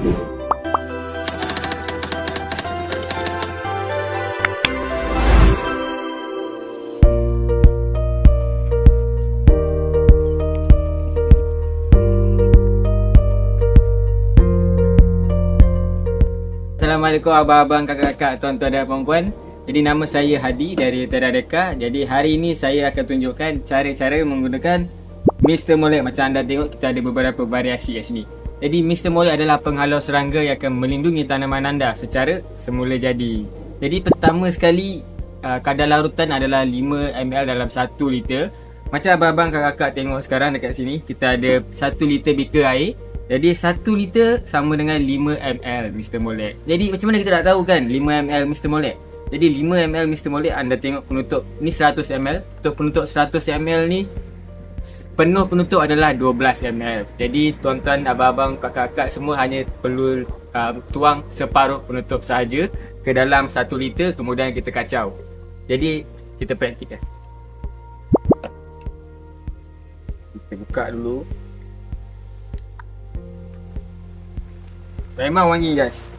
Assalamualaikum abang-abang, kakak-kakak, tuan-tuan dan puan-puan. Jadi nama saya Hadi dari Teradeka. Jadi hari ini saya akan tunjukkan cara-cara menggunakan Mr. Molek. Macam anda tengok, kita ada beberapa variasi kat sini. Jadi Mr. Molek adalah penghalau serangga yang akan melindungi tanaman anda secara semula jadi. Jadi pertama sekali, kadar larutan adalah 5 ml dalam 1 liter. Macam abang-abang, kakak-kakak tengok sekarang dekat sini, kita ada 1 liter beaker air. Jadi 1 liter sama dengan 5 ml Mr. Molek. Jadi macam mana kita nak tahu kan 5 ml Mr. Molek? Jadi 5 ml Mr. Molek, anda tengok penutup ni 100 ml. Untuk penutup 100 ml ni, penuh penutup adalah 12 ml. Jadi tuan-tuan, abang-abang, kakak-kakak semua hanya perlu tuang separuh penutup sahaja ke dalam 1 liter, kemudian kita kacau. Jadi kita praktikkan. Kita buka dulu. Memang wangi guys.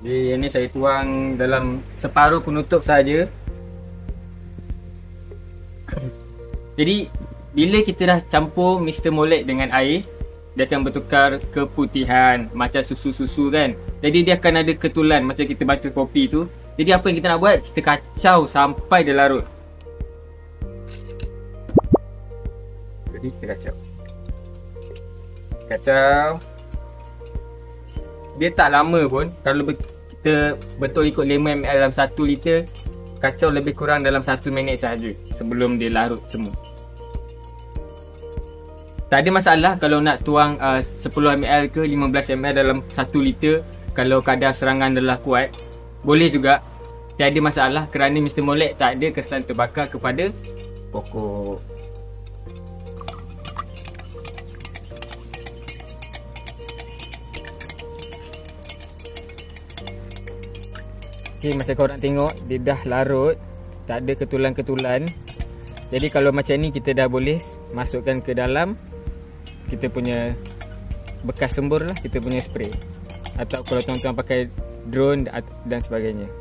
Jadi yang ni saya tuang dalam separuh penutup saja. Jadi bila kita dah campur Mr. Molek dengan air, dia akan bertukar keputihan macam susu-susu kan. Jadi dia akan ada ketulan macam kita baca kopi tu. Jadi apa yang kita nak buat? Kita kacau sampai dia larut. Jadi kita kacau. Dia tak lama pun. Kalau kita betul ikut 5 ml dalam 1 liter, kacau lebih kurang dalam 1 minit sahaja sebelum dia larut semua. Tak ada masalah kalau nak tuang 10 ml ke 15 ml dalam 1 liter. Kalau kadar serangan adalah kuat, boleh juga. Tiada masalah kerana Mr. Molek tak ada kesan terbakar kepada pokok. Okay, macam korang tengok, dia dah larut, tak ada ketulan-ketulan. Jadi kalau macam ni, kita dah boleh masukkan ke dalam kita punya bekas sembur lah, kita punya spray. Atau kalau tuan-tuan pakai drone dan sebagainya.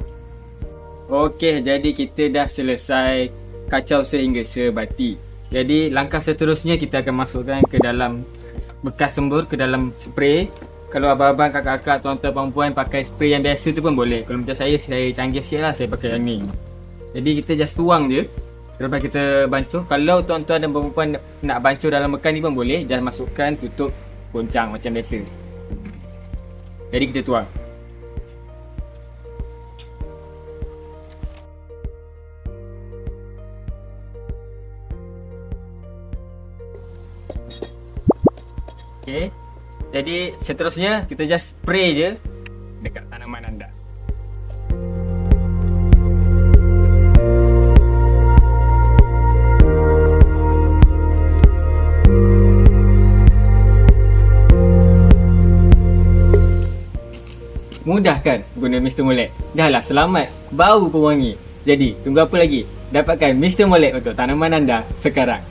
Okey, jadi kita dah selesai kacau sehingga sebati. Jadi langkah seterusnya, kita akan masukkan ke dalam bekas sembur, ke dalam spray. Kalau abang-abang, kakak-kakak, tuan-tuan, perempuan pakai spray yang biasa tu pun boleh. Kalau macam saya canggih sikit lah, saya pakai yang ni. Jadi kita just tuang je, lepas kita bancuh. Kalau tuan-tuan dan perempuan nak bancuh dalam bekas ni pun boleh. Just masukkan, tutup, goncang macam biasa. Jadi kita tuang. Okay. Jadi seterusnya kita just spray je dekat tanaman anda. Mudah kan guna Mr. Molek? Dah lah, selamat, bau pun wangi. Jadi tunggu apa lagi? Dapatkan Mr. Molek untuk tanaman anda sekarang.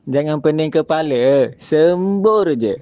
Jangan pening kepala, sembur je.